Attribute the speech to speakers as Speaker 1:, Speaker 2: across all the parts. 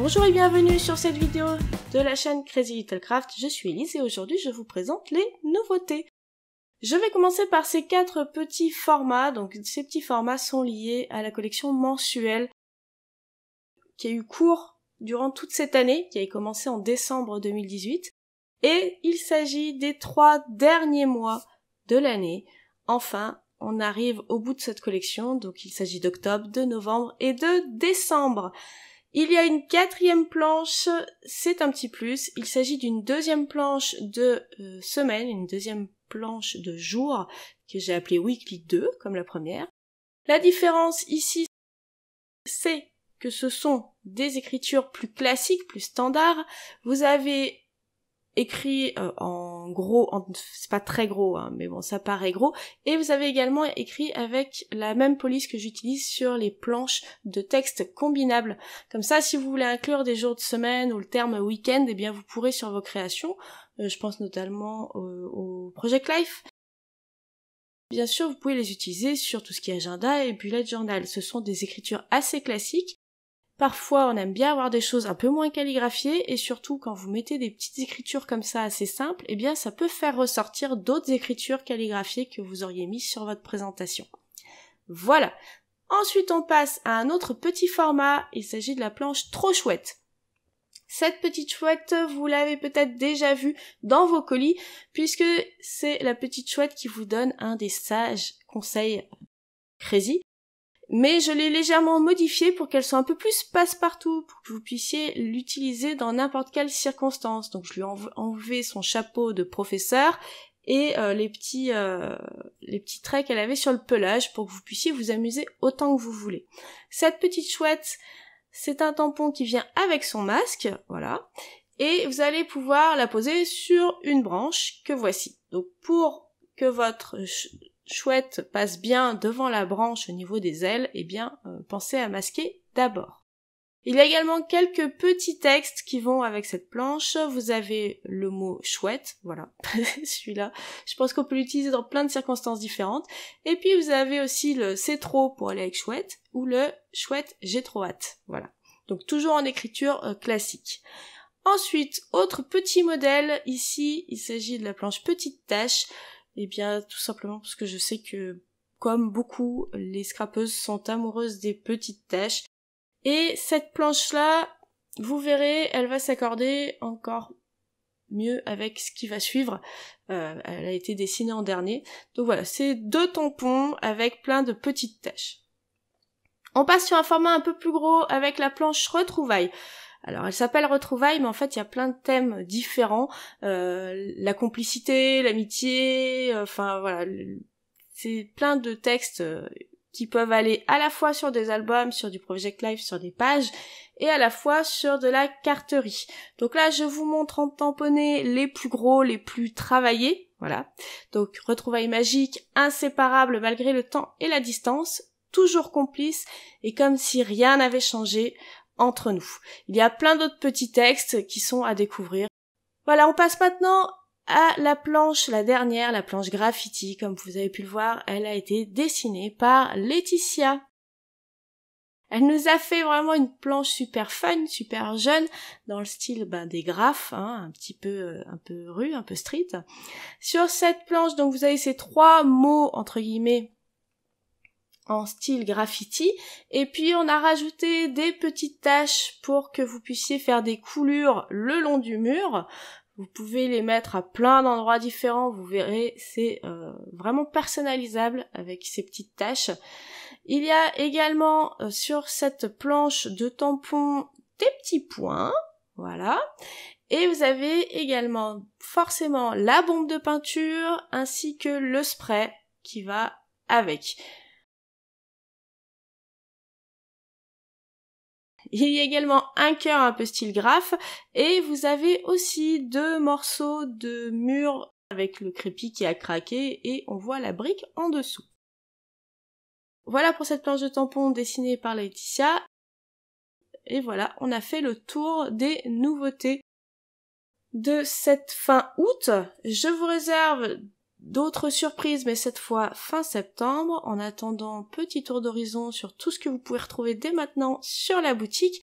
Speaker 1: Bonjour et bienvenue sur cette vidéo de la chaîne Crazy Little Craft. Je suis Elise et aujourd'hui je vous présente les nouveautés. Je vais commencer par ces 4 petits formats. Donc ces petits formats sont liés à la collection mensuelle qui a eu cours durant toute cette année, qui a commencé en décembre 2018. Et il s'agit des 3 derniers mois de l'année. Enfin, on arrive au bout de cette collection, donc il s'agit d'octobre, de novembre et de décembre. Il y a une 4e planche, c'est un petit plus. Il s'agit d'une 2e planche de semaine, une 2e planche de jour que j'ai appelée Weekly 2 comme la première. La différence ici, c'est que ce sont des écritures plus classiques, plus standards. Vous avez écrit en gros, c'est pas très gros, hein, mais bon, ça paraît gros, et vous avez également écrit avec la même police que j'utilise sur les planches de texte combinables. Comme ça, si vous voulez inclure des jours de semaine ou le terme week-end, eh bien vous pourrez sur vos créations, je pense notamment au Project Life. Bien sûr, vous pouvez les utiliser sur tout ce qui est agenda et bullet journal. Ce sont des écritures assez classiques. Parfois, on aime bien avoir des choses un peu moins calligraphiées et surtout quand vous mettez des petites écritures comme ça assez simples, eh bien ça peut faire ressortir d'autres écritures calligraphiées que vous auriez mises sur votre présentation. Voilà. Ensuite, on passe à un autre petit format. Il s'agit de la planche Trop Chouette. Cette petite chouette, vous l'avez peut-être déjà vue dans vos colis puisque c'est la petite chouette qui vous donne un des sages conseils Crazy. Mais je l'ai légèrement modifiée pour qu'elle soit un peu plus passe-partout, pour que vous puissiez l'utiliser dans n'importe quelle circonstance. Donc je lui ai enlevé son chapeau de professeur et les petits traits qu'elle avait sur le pelage pour que vous puissiez vous amuser autant que vous voulez. Cette petite chouette, c'est un tampon qui vient avec son masque, voilà, et vous allez pouvoir la poser sur une branche que voici. Donc pour que votre chouette passe bien devant la branche au niveau des ailes, eh bien, pensez à masquer d'abord. Il y a également quelques petits textes qui vont avec cette planche. Vous avez le mot chouette, voilà, celui-là. Je pense qu'on peut l'utiliser dans plein de circonstances différentes. Et puis vous avez aussi le c'est trop pour aller avec chouette, ou le chouette j'ai trop hâte, voilà. Donc toujours en écriture classique. Ensuite, autre petit modèle, ici, il s'agit de la planche petite tache. Eh bien, tout simplement parce que je sais que, comme beaucoup, les scrapeuses sont amoureuses des petites taches. Et cette planche-là, vous verrez, elle va s'accorder encore mieux avec ce qui va suivre. Elle a été dessinée en dernier. Donc voilà, c'est 2 tampons avec plein de petites taches. On passe sur un format un peu plus gros avec la planche Retrouvailles. Alors elle s'appelle Retrouvailles, mais en fait il y a plein de thèmes différents, la complicité, l'amitié, enfin voilà, c'est plein de textes qui peuvent aller à la fois sur des albums, sur du Project Life, sur des pages, et à la fois sur de la carterie. Donc là je vous montre en tamponné les plus gros, les plus travaillés, voilà. Donc Retrouvailles magiques, inséparables malgré le temps et la distance, toujours complices, et comme si rien n'avait changé entre nous. Il y a plein d'autres petits textes qui sont à découvrir. Voilà, on passe maintenant à la planche, la dernière, la planche graffiti. Comme vous avez pu le voir, elle a été dessinée par Laetitia. Elle nous a fait vraiment une planche super fun, super jeune, dans le style des graphes, hein, un petit peu rue, un peu street. Sur cette planche, donc vous avez ces 3 mots, entre guillemets, en style graffiti, et puis on a rajouté des petites taches pour que vous puissiez faire des coulures le long du mur. Vous pouvez les mettre à plein d'endroits différents, vous verrez, c'est vraiment personnalisable avec ces petites taches. Il y a également sur cette planche de tampons des petits points, voilà, et vous avez également forcément la bombe de peinture ainsi que le spray qui va avec. Il y a également un cœur un peu style graphe et vous avez aussi 2 morceaux de mur avec le crépi qui a craqué et on voit la brique en dessous. Voilà pour cette planche de tampons dessinée par Laetitia. Et voilà, on a fait le tour des nouveautés de cette fin août. Je vous réserve d'autres surprises, mais cette fois fin septembre. En attendant, petit tour d'horizon sur tout ce que vous pouvez retrouver dès maintenant sur la boutique.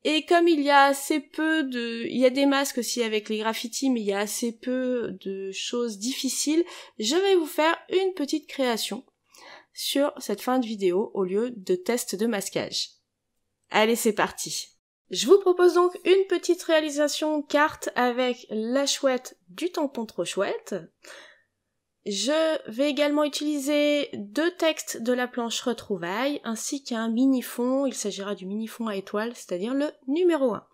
Speaker 1: Et comme il y a assez peu il y a des masques aussi avec les graffitis, mais il y a assez peu de choses difficiles, je vais vous faire une petite création sur cette fin de vidéo au lieu de test de masquage. Allez, c'est parti. Je vous propose donc une petite réalisation carte avec la chouette du tampon trop chouette. Je vais également utiliser 2 textes de la planche retrouvailles ainsi qu'un mini-fond. Il s'agira du mini-fond à étoiles, c'est-à-dire le numéro 1.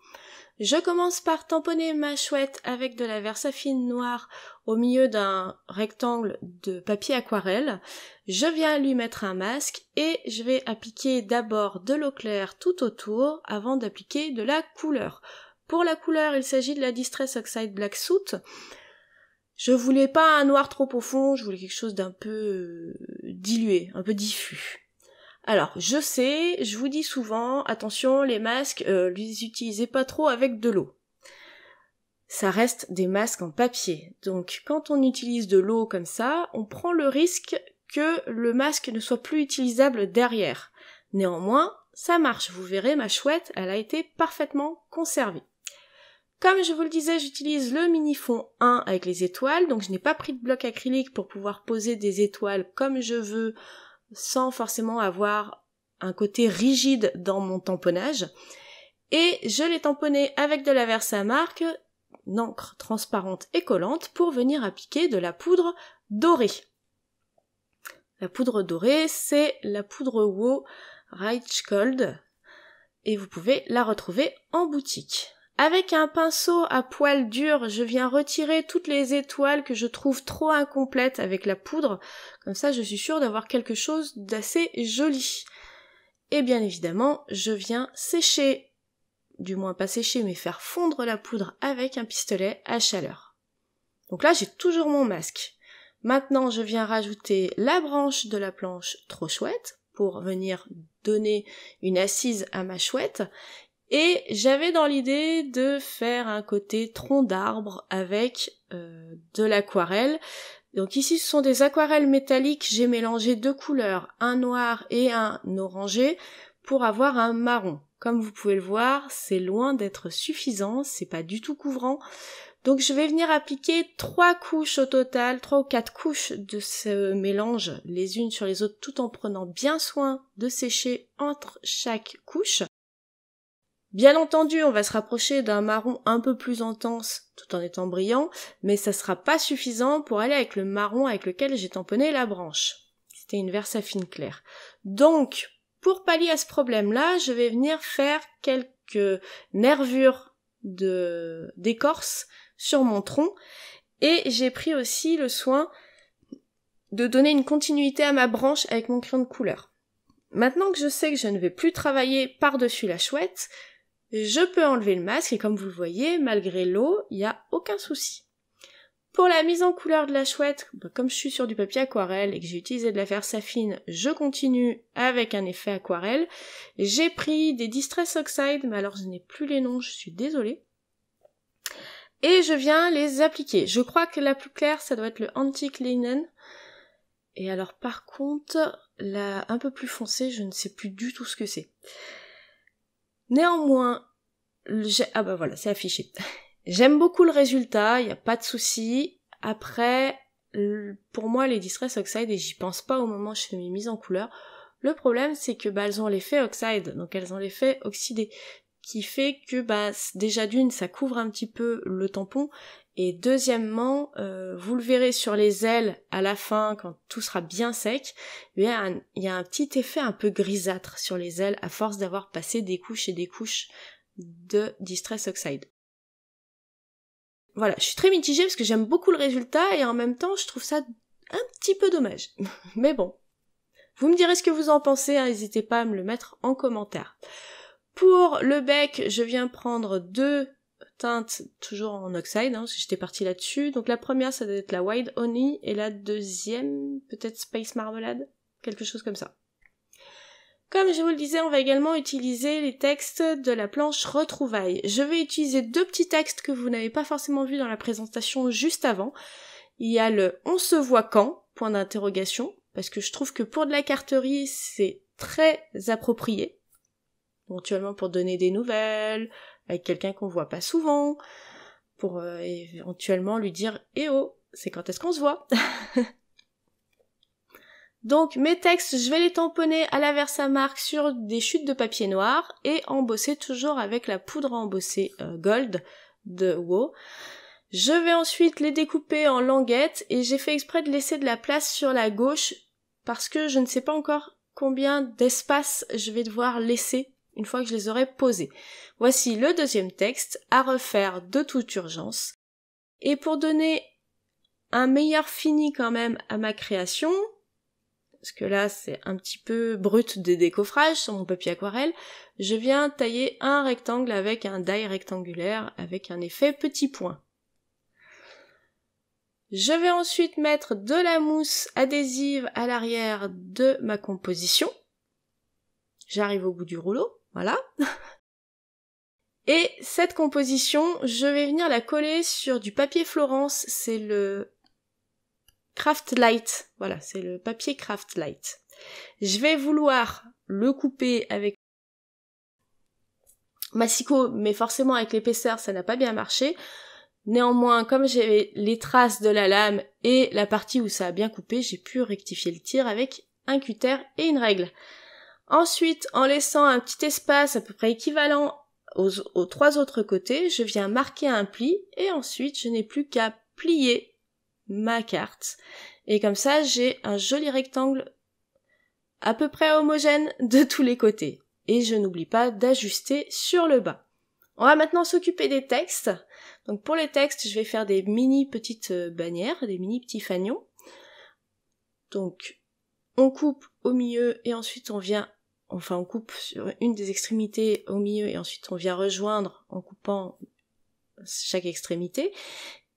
Speaker 1: Je commence par tamponner ma chouette avec de la Versafine noire au milieu d'un rectangle de papier aquarelle. Je viens lui mettre un masque et je vais appliquer d'abord de l'eau claire tout autour avant d'appliquer de la couleur. Pour la couleur, il s'agit de la Distress Oxide Black Soot. Je voulais pas un noir trop profond, je voulais quelque chose d'un peu dilué, un peu diffus. Alors, je sais, je vous dis souvent, attention, les masques, les utilisez pas trop avec de l'eau. Ça reste des masques en papier. Donc, quand on utilise de l'eau comme ça, on prend le risque que le masque ne soit plus utilisable derrière. Néanmoins, ça marche. Vous verrez, ma chouette, elle a été parfaitement conservée. Comme je vous le disais, j'utilise le mini-fond 1 avec les étoiles, donc je n'ai pas pris de bloc acrylique pour pouvoir poser des étoiles comme je veux, sans forcément avoir un côté rigide dans mon tamponnage. Et je l'ai tamponné avec de la Versamark, une encre transparente et collante, pour venir appliquer de la poudre dorée. La poudre dorée, c'est la poudre WOW Rich Cold, et vous pouvez la retrouver en boutique. Avec un pinceau à poil dur, je viens retirer toutes les étoiles que je trouve trop incomplètes avec la poudre. Comme ça, je suis sûre d'avoir quelque chose d'assez joli. Et bien évidemment, je viens sécher, du moins pas sécher, mais faire fondre la poudre avec un pistolet à chaleur. Donc là, j'ai toujours mon masque. Maintenant, je viens rajouter la branche de la planche trop chouette pour venir donner une assise à ma chouette. Et j'avais dans l'idée de faire un côté tronc d'arbre avec de l'aquarelle. Donc ici ce sont des aquarelles métalliques, j'ai mélangé 2 couleurs, un noir et un orangé, pour avoir un marron. Comme vous pouvez le voir, c'est loin d'être suffisant, c'est pas du tout couvrant. Donc je vais venir appliquer 3 couches au total, 3 ou 4 couches de ce mélange les unes sur les autres, tout en prenant bien soin de sécher entre chaque couche. Bien entendu, on va se rapprocher d'un marron un peu plus intense tout en étant brillant, mais ça sera pas suffisant pour aller avec le marron avec lequel j'ai tamponné la branche. C'était une Versafine claire. Donc, pour pallier à ce problème-là, je vais venir faire quelques nervures d'écorce sur mon tronc, et j'ai pris aussi le soin de donner une continuité à ma branche avec mon crayon de couleur. Maintenant que je sais que je ne vais plus travailler par-dessus la chouette, je peux enlever le masque et comme vous le voyez, malgré l'eau, il n'y a aucun souci. Pour la mise en couleur de la chouette, comme je suis sur du papier aquarelle et que j'ai utilisé de la Versafine, je continue avec un effet aquarelle. J'ai pris des Distress Oxide, mais alors je n'ai plus les noms, je suis désolée. Et je viens les appliquer. Je crois que la plus claire, ça doit être le Antique Linen. Et alors par contre, la un peu plus foncée, je ne sais plus du tout ce que c'est. Néanmoins, ah bah voilà, c'est affiché. J'aime beaucoup le résultat, il n'y a pas de souci. Après, pour moi, les Distress Oxide, et j'y pense pas au moment où je fais mes mises en couleur, le problème c'est que elles ont l'effet oxide, donc elles ont l'effet oxydé, qui fait que déjà d'une, ça couvre un petit peu le tampon, et deuxièmement, vous le verrez sur les ailes à la fin, quand tout sera bien sec, il y a un petit effet un peu grisâtre sur les ailes à force d'avoir passé des couches et des couches de Distress Oxide. Voilà, je suis très mitigée parce que j'aime beaucoup le résultat et en même temps je trouve ça un petit peu dommage. Mais bon, vous me direz ce que vous en pensez, hein, n'hésitez pas à me le mettre en commentaire. Pour le bec, je viens prendre 2 teintes toujours en oxide, parce que j'étais partie là-dessus. Donc la première, ça doit être la Wild Honey, et la deuxième, peut-être Space Marmalade, quelque chose comme ça. Comme je vous le disais, on va également utiliser les textes de la planche Retrouvailles. Je vais utiliser 2 petits textes que vous n'avez pas forcément vus dans la présentation juste avant. Il y a le « On se voit quand ?» point d'interrogation, parce que je trouve que pour de la carterie, c'est très approprié. éventuellement pour donner des nouvelles, avec quelqu'un qu'on voit pas souvent, pour éventuellement lui dire « Eh oh, c'est quand est-ce qu'on se voit ?» Donc mes textes, je vais les tamponner à la Versamark sur des chutes de papier noir et embosser toujours avec la poudre à embosser Gold de WoW. Je vais ensuite les découper en languettes et j'ai fait exprès de laisser de la place sur la gauche parce que je ne sais pas encore combien d'espace je vais devoir laisser une fois que je les aurai posés. Voici le deuxième texte à refaire de toute urgence. Et pour donner un meilleur fini quand même à ma création, parce que là c'est un petit peu brut de décoffrage sur mon papier aquarelle, je viens tailler un rectangle avec un die rectangulaire avec un effet petit point. Je vais ensuite mettre de la mousse adhésive à l'arrière de ma composition. J'arrive au bout du rouleau, voilà. Et cette composition, je vais venir la coller sur du papier Florence, c'est le Craft Light, voilà, c'est le papier Craft Light. Je vais vouloir le couper avec massicot, mais forcément avec l'épaisseur, ça n'a pas bien marché. Néanmoins, comme j'ai les traces de la lame et la partie où ça a bien coupé, j'ai pu rectifier le tir avec un cutter et une règle. Ensuite, en laissant un petit espace à peu près équivalent aux trois autres côtés, je viens marquer un pli et ensuite je n'ai plus qu'à plier ma carte. Et comme ça, j'ai un joli rectangle à peu près homogène de tous les côtés. Et je n'oublie pas d'ajuster sur le bas. On va maintenant s'occuper des textes. Donc pour les textes, je vais faire des mini petites bannières, des mini petits fanions. Donc on coupe au milieu et ensuite on coupe sur une des extrémités au milieu et ensuite on vient rejoindre en coupant chaque extrémité.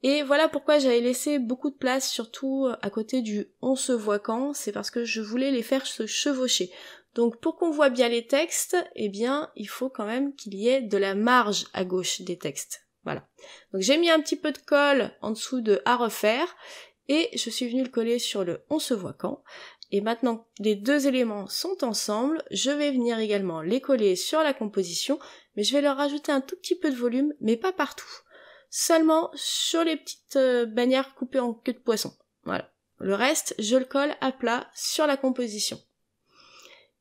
Speaker 1: Et voilà pourquoi j'avais laissé beaucoup de place, surtout à côté du « on se voit quand », c'est parce que je voulais les faire se chevaucher. Donc pour qu'on voit bien les textes, eh bien il faut quand même qu'il y ait de la marge à gauche des textes. Voilà. Donc j'ai mis un petit peu de colle en dessous de « à refaire » et je suis venue le coller sur le « on se voit quand ». Et maintenant que les deux éléments sont ensemble, je vais venir également les coller sur la composition, mais je vais leur rajouter un tout petit peu de volume, mais pas partout. Seulement sur les petites bannières coupées en queue de poisson. Voilà. Le reste, je le colle à plat sur la composition.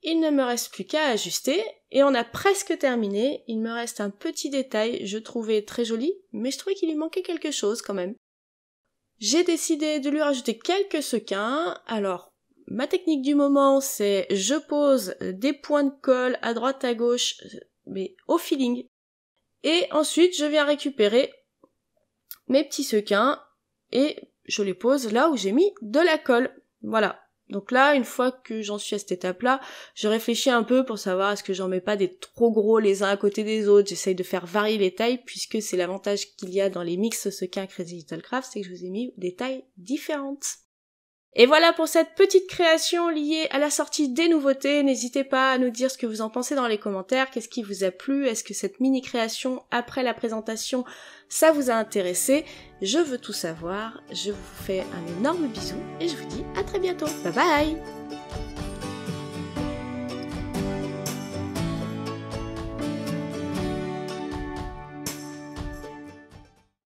Speaker 1: Il ne me reste plus qu'à ajuster, et on a presque terminé. Il me reste un petit détail, je trouvais très joli, mais je trouvais qu'il lui manquait quelque chose quand même. J'ai décidé de lui rajouter quelques sequins. Alors, ma technique du moment, c'est je pose des points de colle à droite à gauche, mais au feeling. Et ensuite, je viens récupérer mes petits sequins et je les pose là où j'ai mis de la colle. Voilà. Donc là, une fois que j'en suis à cette étape-là, je réfléchis un peu pour savoir est-ce que j'en mets pas des trop gros les uns à côté des autres. J'essaye de faire varier les tailles puisque c'est l'avantage qu'il y a dans les mix sequins Crazy Little Craft, c'est que je vous ai mis des tailles différentes. Et voilà pour cette petite création liée à la sortie des nouveautés. N'hésitez pas à nous dire ce que vous en pensez dans les commentaires, qu'est-ce qui vous a plu, est-ce que cette mini création après la présentation ça vous a intéressé? Je veux tout savoir, je vous fais un énorme bisou et je vous dis à très bientôt. Bye bye!